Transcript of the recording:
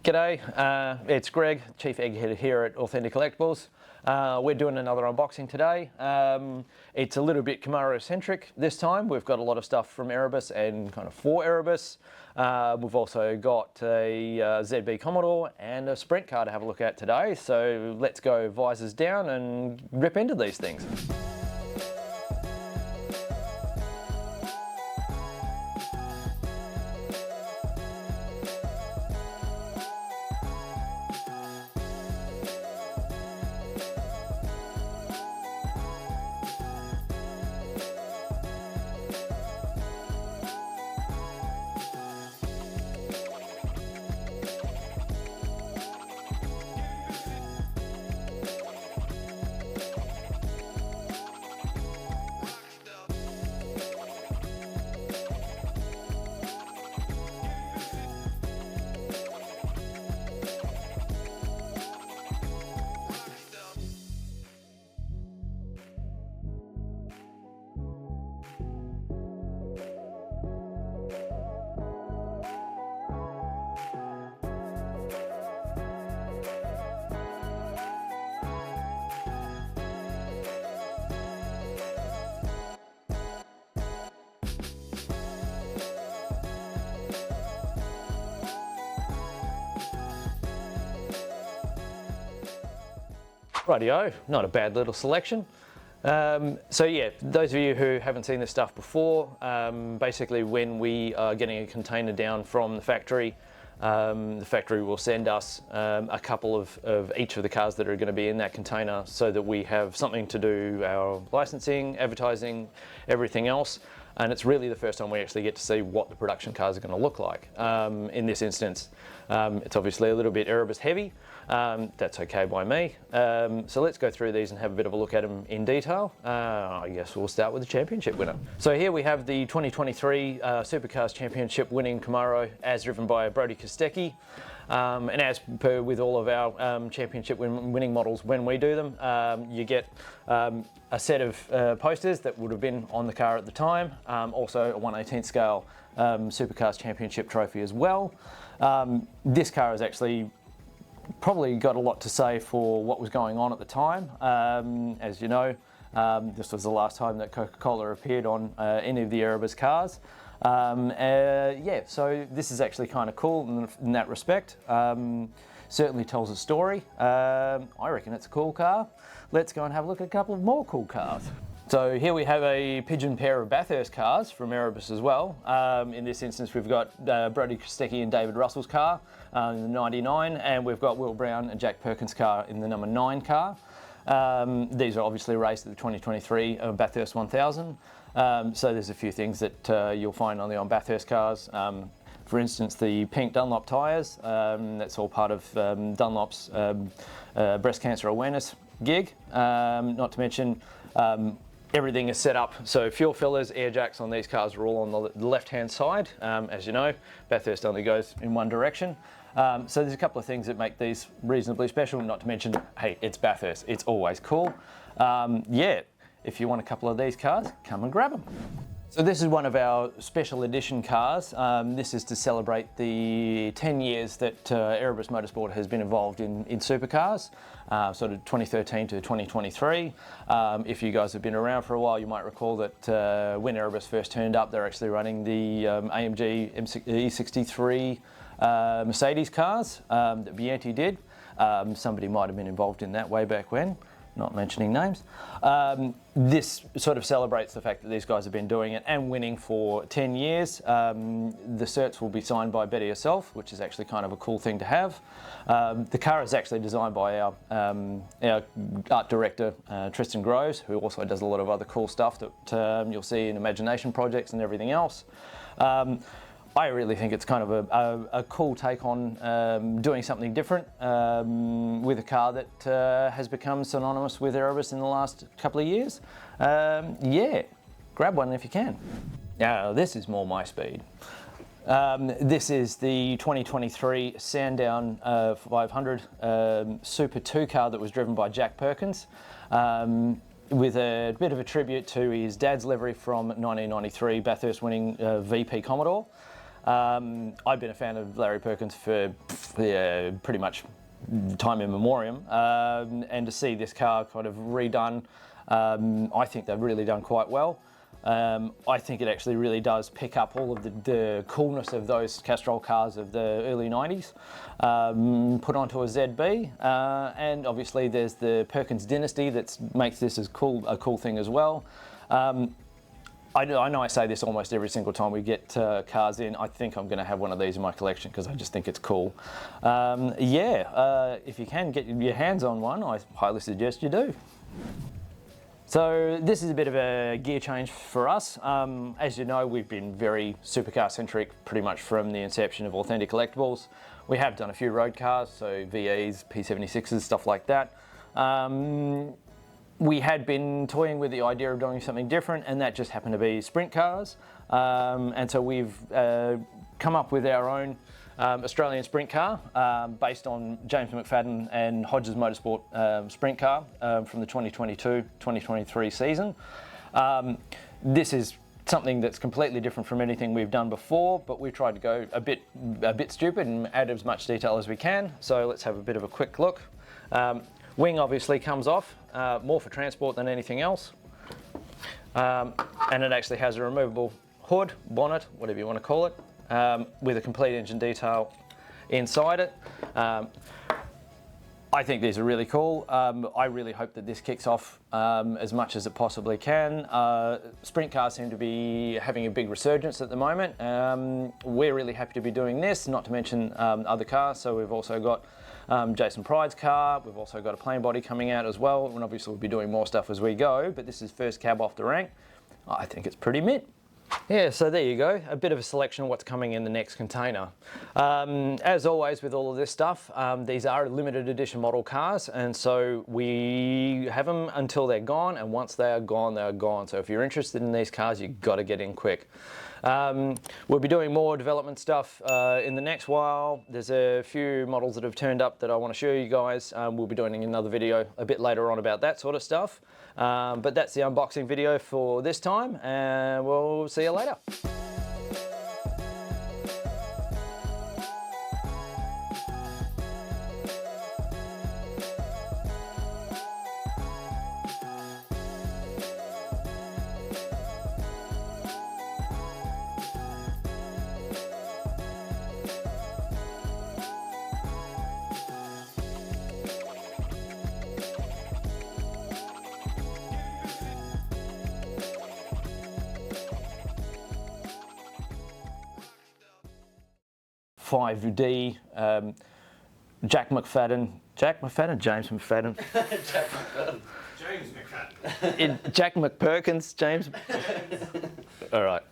G'day, it's Greg, Chief Egghead here at Authentic Collectables. We're doing another unboxing today. It's a little bit Commodore-centric this time. We've got a lot of stuff from Erebus and kind of for Erebus. We've also got a ZB Commodore and a Sprint car to have a look at today. So let's go visors down and rip into these things. Rightio, not a bad little selection. So yeah, those of you who haven't seen this stuff before, basically when we are getting a container down from the factory will send us a couple of each of the cars that are going to be in that container so that we have something to do our licensing, advertising, everything else. And it's really the first time we actually get to see what the production cars are going to look like. In this instance, it's obviously a little bit Erebus heavy. That's okay by me. So let's go through these and have a bit of a look at them in detail. I guess we'll start with the championship winner. So here we have the 2023 Supercars Championship winning Camaro as driven by Brodie Kostecki. And as per with all of our championship winning models when we do them, you get a set of posters that would have been on the car at the time, also a 1/18 scale Supercars Championship trophy as well. This car has actually probably got a lot to say for what was going on at the time. As you know, this was the last time that Coca-Cola appeared on any of the Erebus cars. Yeah, so this is actually kind of cool in that respect. Certainly tells a story. I reckon it's a cool car. Let's go and have a look at a couple of more cool cars. So here we have a pigeon pair of Bathurst cars from Erebus as well. In this instance, we've got Brodie Kostecki and David Russell's car in the 99, and we've got Will Brown and Jack Perkins' car in the number 9 car. These are obviously raced at the 2023 Bathurst 1000. So there's a few things that you'll find on the Bathurst cars. For instance, the pink Dunlop tyres, that's all part of Dunlop's breast cancer awareness gig. Not to mention, everything is set up, so fuel fillers, air jacks on these cars are all on the left-hand side. As you know, Bathurst only goes in one direction. So there's a couple of things that make these reasonably special, not to mention, hey, it's Bathurst, it's always cool. Yeah, if you want a couple of these cars, come and grab them. So this is one of our special edition cars. This is to celebrate the 10 years that Erebus Motorsport has been involved in supercars, sort of 2013 to 2023. If you guys have been around for a while, you might recall that when Erebus first turned up, they're actually running the AMG E63 Mercedes cars that Bianchi did. Somebody might have been involved in that way back when. Not mentioning names. This sort of celebrates the fact that these guys have been doing it and winning for 10 years. The certs will be signed by Betty herself, which is actually kind of a cool thing to have. The car is actually designed by our art director, Tristan Groves, who also does a lot of other cool stuff that you'll see in imagination projects and everything else. I really think it's kind of a cool take on doing something different with a car that has become synonymous with Erebus in the last couple of years. Yeah, grab one if you can. Now this is more my speed. This is the 2023 Sandown 500 Super 2 car that was driven by Jack Perkins. With a bit of a tribute to his dad's livery from 1993 Bathurst winning VP Commodore. I've been a fan of Larry Perkins for pretty much time immemorial, and to see this car kind of redone, I think they've really done quite well. I think it actually really does pick up all of the coolness of those Castrol cars of the early 90s, put onto a ZB, and obviously there's the Perkins dynasty that makes this a cool thing as well. I know I say this almost every single time we get cars in. I think I'm going to have one of these in my collection because I just think it's cool. If you can get your hands on one, I highly suggest you do. So this is a bit of a gear change for us. As you know, we've been very supercar centric pretty much from the inception of Authentic Collectables. We have done a few road cars, so VEs, P76s, stuff like that. We had been toying with the idea of doing something different, and that just happened to be sprint cars. And so we've come up with our own Australian sprint car based on James McFadden and Hodges Motorsport sprint car from the 2022-2023 season. This is something that's completely different from anything we've done before, but we've tried to go a bit stupid and add as much detail as we can. So let's have a bit of a quick look. Wing obviously comes off, more for transport than anything else. And it actually has a removable hood, bonnet, whatever you want to call it, with a complete engine detail inside it. I think these are really cool. I really hope that this kicks off as much as it possibly can. Sprint cars seem to be having a big resurgence at the moment. We're really happy to be doing this, not to mention other cars. So we've also got Jason Pride's car. We've also got a plain body coming out as well. And obviously we'll be doing more stuff as we go, but this is first cab off the rank. I think it's pretty mint. Yeah, so there you go, a bit of a selection of what's coming in the next container. As always with all of this stuff, these are limited edition model cars, and so we have them until they're gone, and once they are gone, they are gone. So if you're interested in these cars, you've got to get in quick. We'll be doing more development stuff in the next while. There's a few models that have turned up that I want to show you guys. We'll be doing another video a bit later on about that sort of stuff. But that's the unboxing video for this time, and we'll see you later. .5D, Jack McFadden, James McFadden. James McFadden. Jack McPerkins, James. All right.